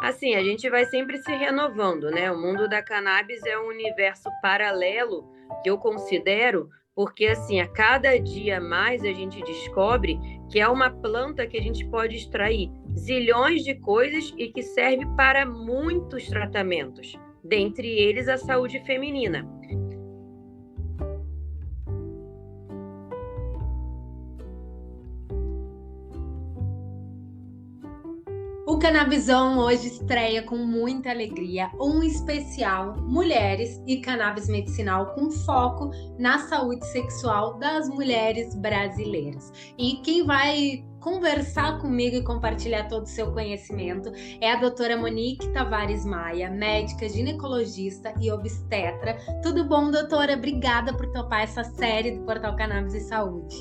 Assim, a gente vai sempre se renovando, né? O mundo da cannabis é um universo paralelo que eu considero, porque assim, a cada dia mais a gente descobre que é uma planta que a gente pode extrair zilhões de coisas e que serve para muitos tratamentos, dentre eles a saúde feminina. O Cannabisão hoje estreia com muita alegria um especial Mulheres e Cannabis Medicinal com foco na saúde sexual das mulheres brasileiras. E quem vai conversar comigo e compartilhar todo o seu conhecimento é a doutora Monique Tavares Maia, médica, ginecologista e obstetra. Tudo bom, doutora? Obrigada por topar essa série do Portal Cannabis e Saúde.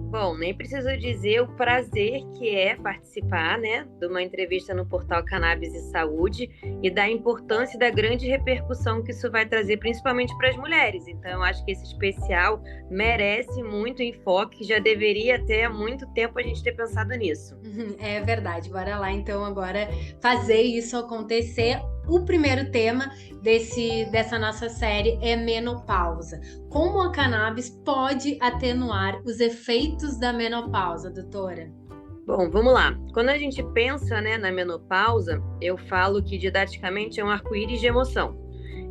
Bom, nem preciso dizer o prazer que é participar, né, de uma entrevista no portal Cannabis e Saúde e da importância e da grande repercussão que isso vai trazer, principalmente para as mulheres. Então, eu acho que esse especial merece muito enfoque, já deveria ter há muito tempo a gente ter pensado nisso. É verdade. Bora lá, então, agora fazer isso acontecer. O primeiro tema dessa nossa série é menopausa. Como a cannabis pode atenuar os efeitos da menopausa, doutora? Bom, vamos lá. Quando a gente pensa, né, na menopausa, eu falo que didaticamente é um arco-íris de emoção.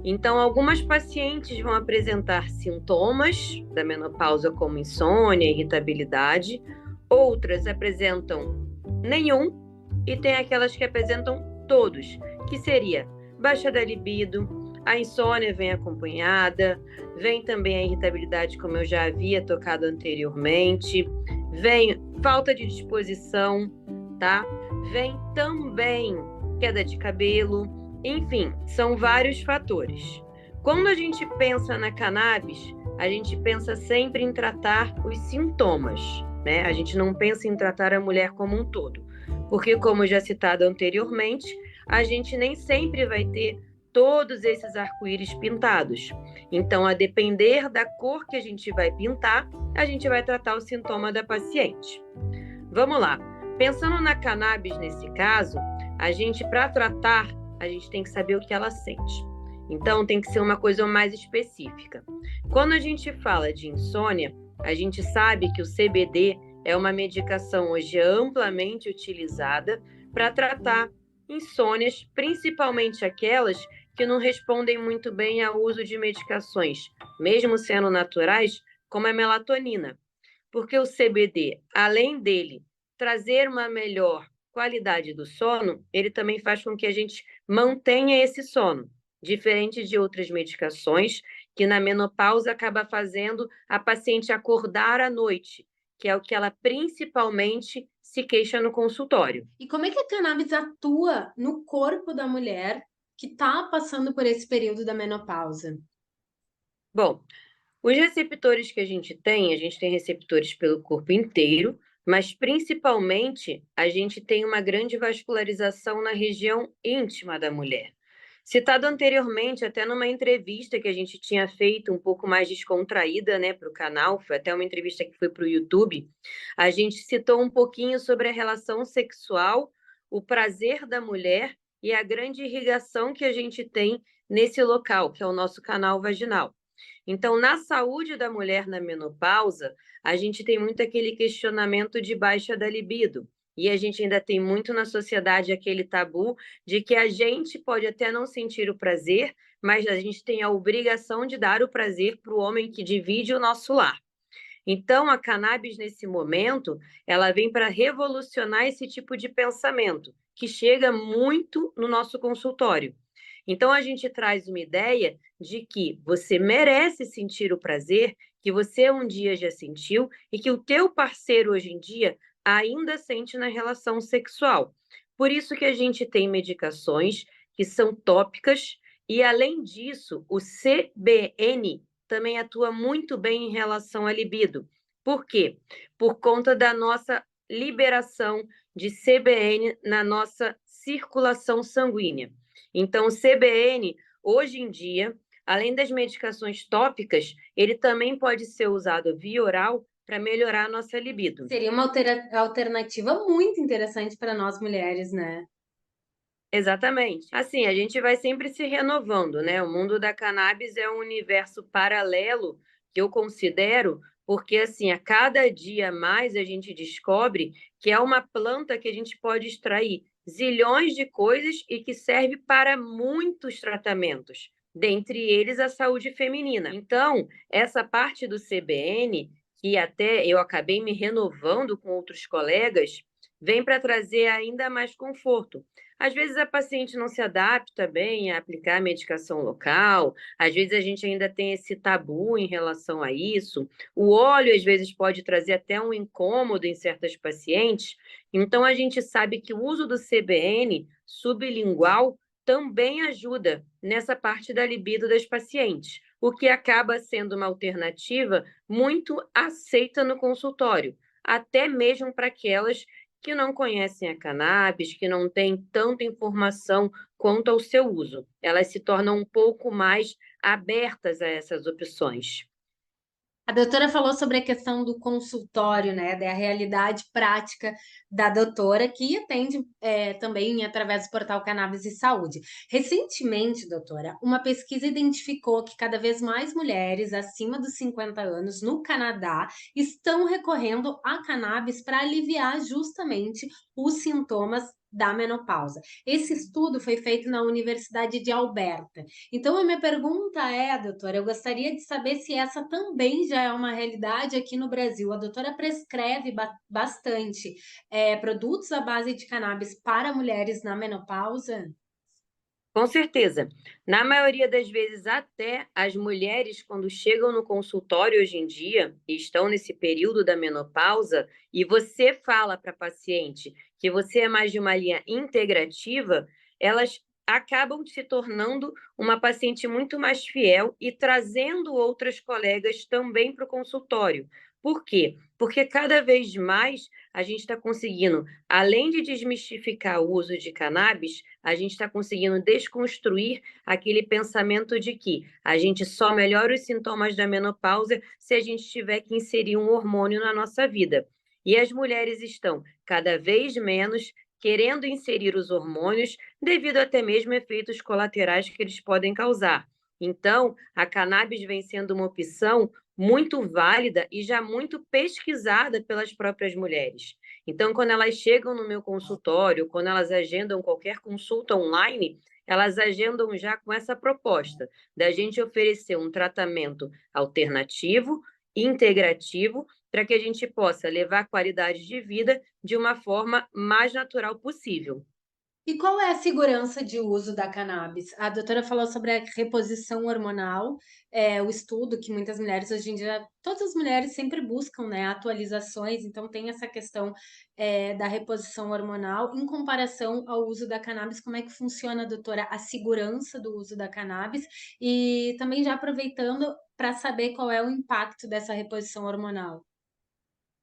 Então, algumas pacientes vão apresentar sintomas da menopausa, como insônia, irritabilidade, outras apresentam nenhum, e tem aquelas que apresentam todos, que seria baixa da libido, a insônia vem acompanhada, vem também a irritabilidade, como eu já havia tocado anteriormente, vem falta de disposição, tá? Vem também queda de cabelo, enfim, são vários fatores. Quando a gente pensa na cannabis, a gente pensa sempre em tratar os sintomas, né? A gente não pensa em tratar a mulher como um todo, porque, como já citado anteriormente, a gente nem sempre vai ter todos esses arco-íris pintados. Então, a depender da cor que a gente vai pintar, a gente vai tratar o sintoma da paciente. Vamos lá. Pensando na cannabis nesse caso, a gente, para tratar, a gente tem que saber o que ela sente. Então, tem que ser uma coisa mais específica. Quando a gente fala de insônia, a gente sabe que o CBD é uma medicação hoje amplamente utilizada para tratar insônias, principalmente aquelas que não respondem muito bem ao uso de medicações, mesmo sendo naturais, como a melatonina. Porque o CBD, além dele trazer uma melhor qualidade do sono, ele também faz com que a gente mantenha esse sono, diferente de outras medicações que na menopausa acaba fazendo a paciente acordar à noite, que é o que ela principalmente se queixa no consultório. E como é que a cannabis atua no corpo da mulher que está passando por esse período da menopausa? Bom, os receptores que a gente tem receptores pelo corpo inteiro, mas principalmente a gente tem uma grande vascularização na região íntima da mulher. Citado anteriormente, até numa entrevista que a gente tinha feito um pouco mais descontraída, né, para o canal, foi até uma entrevista que foi para o YouTube, a gente citou um pouquinho sobre a relação sexual, o prazer da mulher e a grande irrigação que a gente tem nesse local, que é o nosso canal vaginal. Então, na saúde da mulher na menopausa, a gente tem muito aquele questionamento de baixa da libido. E a gente ainda tem muito na sociedade aquele tabu de que a gente pode até não sentir o prazer, mas a gente tem a obrigação de dar o prazer para o homem que divide o nosso lar. Então, a cannabis, nesse momento, ela vem para revolucionar esse tipo de pensamento, que chega muito no nosso consultório. Então, a gente traz uma ideia de que você merece sentir o prazer que você um dia já sentiu e que o teu parceiro hoje em dia ainda sente na relação sexual. Por isso que a gente tem medicações que são tópicas e, além disso, o CBN também atua muito bem em relação à libido. Por quê? Por conta da nossa liberação de CBN na nossa circulação sanguínea. Então, o CBN, hoje em dia, além das medicações tópicas, ele também pode ser usado via oral para melhorar a nossa libido. Seria uma alternativa muito interessante para nós mulheres, né? Exatamente. Assim, a gente vai sempre se renovando, né? O mundo da cannabis é um universo paralelo que eu considero, porque assim, a cada dia mais a gente descobre que é uma planta que a gente pode extrair zilhões de coisas e que serve para muitos tratamentos, dentre eles a saúde feminina. Então, essa parte do CBN, que até eu acabei me renovando com outros colegas, vem para trazer ainda mais conforto. Às vezes a paciente não se adapta bem a aplicar a medicação local, às vezes a gente ainda tem esse tabu em relação a isso. O óleo, às vezes, pode trazer até um incômodo em certas pacientes. Então, a gente sabe que o uso do CBN sublingual também ajuda nessa parte da libido das pacientes, o que acaba sendo uma alternativa muito aceita no consultório, até mesmo para aquelas que não conhecem a cannabis, que não têm tanta informação quanto ao seu uso. Elas se tornam um pouco mais abertas a essas opções. A doutora falou sobre a questão do consultório, né, da realidade prática da doutora, que atende também através do portal Cannabis e Saúde. Recentemente, doutora, uma pesquisa identificou que cada vez mais mulheres acima dos 50 anos no Canadá estão recorrendo à cannabis para aliviar justamente os sintomas da menopausa. Esse estudo foi feito na Universidade de Alberta. Então, a minha pergunta é, doutora, eu gostaria de saber se essa também já é uma realidade aqui no Brasil. A doutora prescreve bastante produtos à base de cannabis para mulheres na menopausa? Com certeza. Na maioria das vezes, até as mulheres, quando chegam no consultório hoje em dia, e estão nesse período da menopausa, e você fala para a paciente que você é mais de uma linha integrativa, elas acabam se tornando uma paciente muito mais fiel e trazendo outras colegas também para o consultório. Por quê? Porque cada vez mais a gente está conseguindo, além de desmistificar o uso de cannabis, a gente está conseguindo desconstruir aquele pensamento de que a gente só melhora os sintomas da menopausa se a gente tiver que inserir um hormônio na nossa vida. E as mulheres estão cada vez menos querendo inserir os hormônios devido até mesmo a efeitos colaterais que eles podem causar. Então, a cannabis vem sendo uma opção muito válida e já muito pesquisada pelas próprias mulheres. Então, quando elas chegam no meu consultório, quando elas agendam qualquer consulta online, elas agendam já com essa proposta da gente oferecer um tratamento alternativo, integrativo, para que a gente possa levar qualidade de vida de uma forma mais natural possível. E qual é a segurança de uso da cannabis? A doutora falou sobre a reposição hormonal, o estudo que muitas mulheres hoje em dia, todas as mulheres sempre buscam, né, atualizações, então tem essa questão da reposição hormonal em comparação ao uso da cannabis. Como é que funciona, doutora, a segurança do uso da cannabis? E também já aproveitando para saber qual é o impacto dessa reposição hormonal.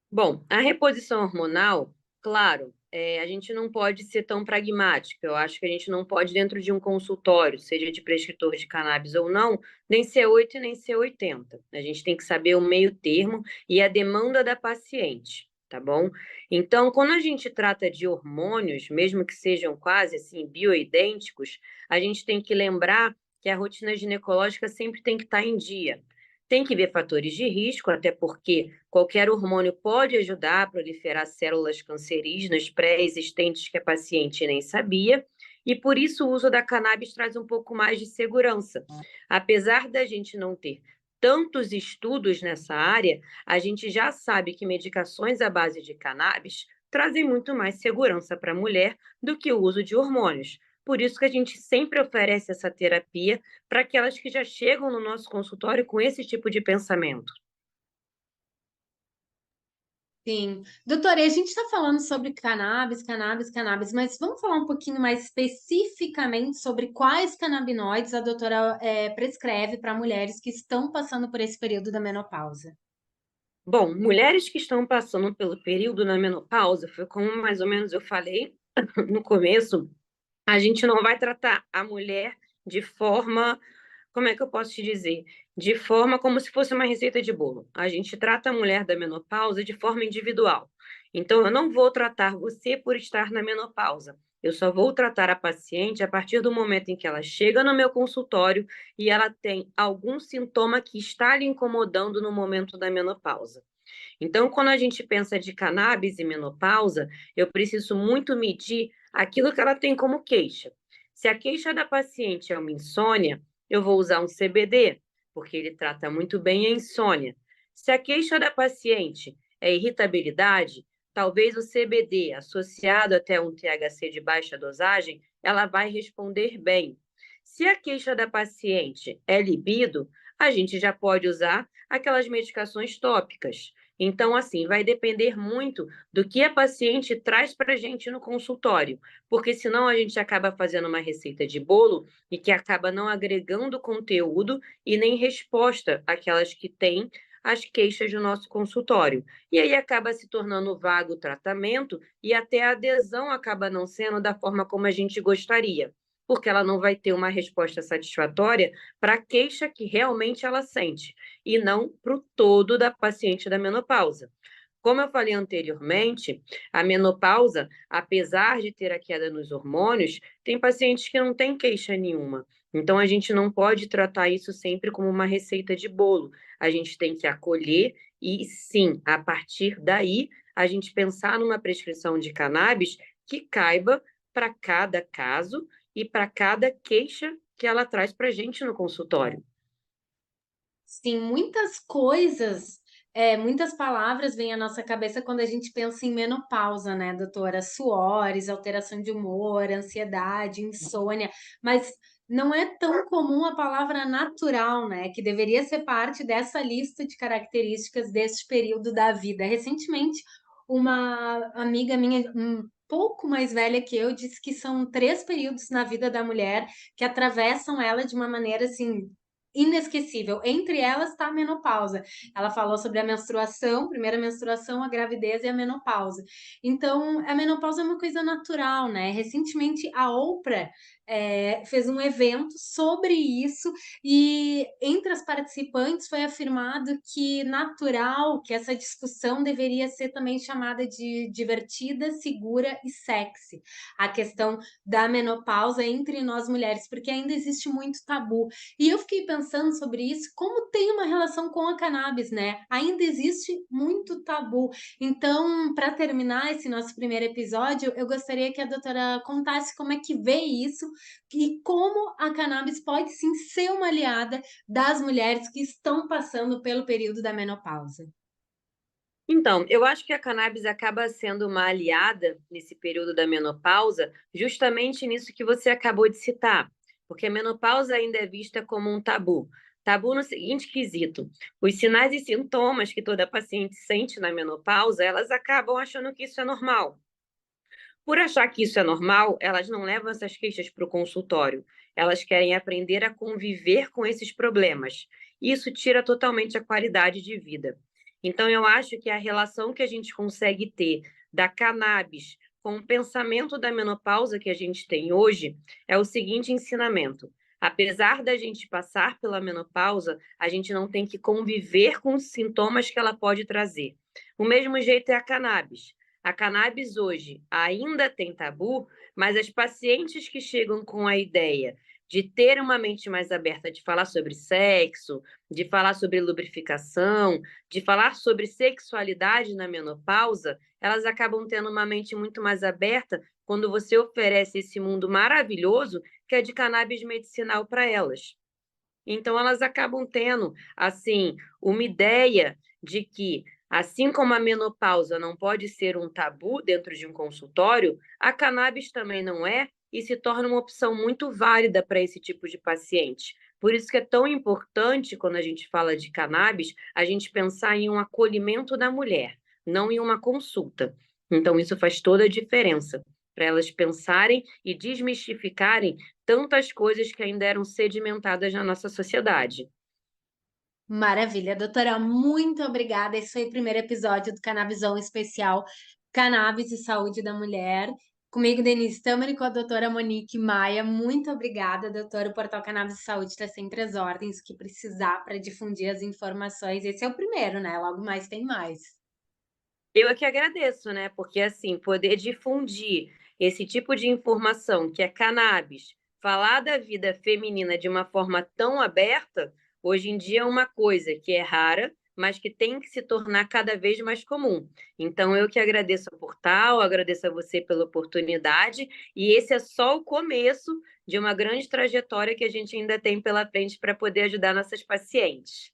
Bom, a reposição hormonal, claro, a gente não pode ser tão pragmática. Eu acho que a gente não pode, dentro de um consultório, seja de prescritor de cannabis ou não, nem ser 8 e nem ser 80. A gente tem que saber o meio termo e a demanda da paciente, tá bom? Então, quando a gente trata de hormônios, mesmo que sejam quase assim bioidênticos, a gente tem que lembrar que a rotina ginecológica sempre tem que estar em dia. Tem que ver fatores de risco, até porque qualquer hormônio pode ajudar a proliferar células cancerígenas pré-existentes que a paciente nem sabia, e por isso o uso da cannabis traz um pouco mais de segurança. Apesar da gente não ter tantos estudos nessa área, a gente já sabe que medicações à base de cannabis trazem muito mais segurança para a mulher do que o uso de hormônios. Por isso que a gente sempre oferece essa terapia para aquelas que já chegam no nosso consultório com esse tipo de pensamento. Sim. Doutora, e a gente está falando sobre cannabis, cannabis, cannabis, mas vamos falar um pouquinho mais especificamente sobre quais canabinoides a doutora prescreve para mulheres que estão passando por esse período da menopausa. Bom, mulheres que estão passando pelo período na menopausa, foi como mais ou menos eu falei no começo, a gente não vai tratar a mulher de forma, como é que eu posso te dizer? De forma como se fosse uma receita de bolo. A gente trata a mulher da menopausa de forma individual. Então, eu não vou tratar você por estar na menopausa. Eu só vou tratar a paciente a partir do momento em que ela chega no meu consultório e ela tem algum sintoma que está lhe incomodando no momento da menopausa. Então, quando a gente pensa de cannabis e menopausa, eu preciso muito medir aquilo que ela tem como queixa. Se a queixa da paciente é uma insônia, eu vou usar um CBD, porque ele trata muito bem a insônia. Se a queixa da paciente é irritabilidade, talvez o CBD, associado até um THC de baixa dosagem, ela vai responder bem. Se a queixa da paciente é libido, a gente já pode usar aquelas medicações tópicas. Então, assim, vai depender muito do que a paciente traz para a gente no consultório, porque senão a gente acaba fazendo uma receita de bolo e que acaba não agregando conteúdo e nem resposta àquelas que têm as queixas do nosso consultório. E aí acaba se tornando vago o tratamento e até a adesão acaba não sendo da forma como a gente gostaria, porque ela não vai ter uma resposta satisfatória para a queixa que realmente ela sente e não para o todo da paciente da menopausa. Como eu falei anteriormente, a menopausa, apesar de ter a queda nos hormônios, tem pacientes que não têm queixa nenhuma. Então, a gente não pode tratar isso sempre como uma receita de bolo. A gente tem que acolher e, sim, a partir daí, a gente pensar numa prescrição de cannabis que caiba para cada caso e para cada queixa que ela traz para a gente no consultório. Sim, muitas coisas, muitas palavras vêm à nossa cabeça quando a gente pensa em menopausa, né, doutora? Suores, alteração de humor, ansiedade, insônia, mas não é tão comum a palavra natural, né, que deveria ser parte dessa lista de características deste período da vida. Recentemente, uma amiga minha, um pouco mais velha que eu, disse que são 3 períodos na vida da mulher que atravessam ela de uma maneira, assim, inesquecível. Entre elas está a menopausa. Ela falou sobre a menstruação, primeira menstruação, a gravidez e a menopausa. Então, a menopausa é uma coisa natural, né? Recentemente, a Oprah fez um evento sobre isso e entre as participantes foi afirmado que natural, que essa discussão deveria ser também chamada de divertida, segura e sexy. A questão da menopausa entre nós mulheres, porque ainda existe muito tabu. E eu fiquei pensando sobre isso, como tem uma relação com a cannabis, né? Ainda existe muito tabu. Então, para terminar esse nosso primeiro episódio, eu gostaria que a doutora contasse como é que vê isso e como a cannabis pode sim ser uma aliada das mulheres que estão passando pelo período da menopausa. Então, eu acho que a cannabis acaba sendo uma aliada nesse período da menopausa, justamente nisso que você acabou de citar, porque a menopausa ainda é vista como um tabu. Tabu no seguinte quesito: os sinais e sintomas que toda paciente sente na menopausa, elas acabam achando que isso é normal. Por achar que isso é normal, elas não levam essas queixas para o consultório. Elas querem aprender a conviver com esses problemas. Isso tira totalmente a qualidade de vida. Então, eu acho que a relação que a gente consegue ter da cannabis com o pensamento da menopausa que a gente tem hoje é o seguinte ensinamento: apesar da gente passar pela menopausa, a gente não tem que conviver com os sintomas que ela pode trazer. O mesmo jeito é a cannabis. A cannabis hoje ainda tem tabu, mas as pacientes que chegam com a ideia de ter uma mente mais aberta, de falar sobre sexo, de falar sobre lubrificação, de falar sobre sexualidade na menopausa, elas acabam tendo uma mente muito mais aberta quando você oferece esse mundo maravilhoso que é de cannabis medicinal para elas. Então, elas acabam tendo, assim, uma ideia de que, assim como a menopausa não pode ser um tabu dentro de um consultório, a cannabis também não é e se torna uma opção muito válida para esse tipo de paciente. Por isso que é tão importante, quando a gente fala de cannabis, a gente pensar em um acolhimento da mulher, não em uma consulta. Então, isso faz toda a diferença para elas pensarem e desmistificarem tantas coisas que ainda eram sedimentadas na nossa sociedade. Maravilha, doutora, muito obrigada. Esse foi o primeiro episódio do Cannabisão Especial Cannabis e Saúde da Mulher. Comigo, Denise Tamer, e com a doutora Monique Maia. Muito obrigada, doutora. O Portal Cannabis e Saúde está sempre às ordens, o que precisar para difundir as informações. Esse é o primeiro, né? Logo mais tem mais. Eu é que agradeço, né? Porque assim, poder difundir Esse tipo de informação que é cannabis, falar da vida feminina de uma forma tão aberta, hoje em dia é uma coisa que é rara, mas que tem que se tornar cada vez mais comum. Então, eu que agradeço a Portal, agradeço a você pela oportunidade, e esse é só o começo de uma grande trajetória que a gente ainda tem pela frente para poder ajudar nossas pacientes.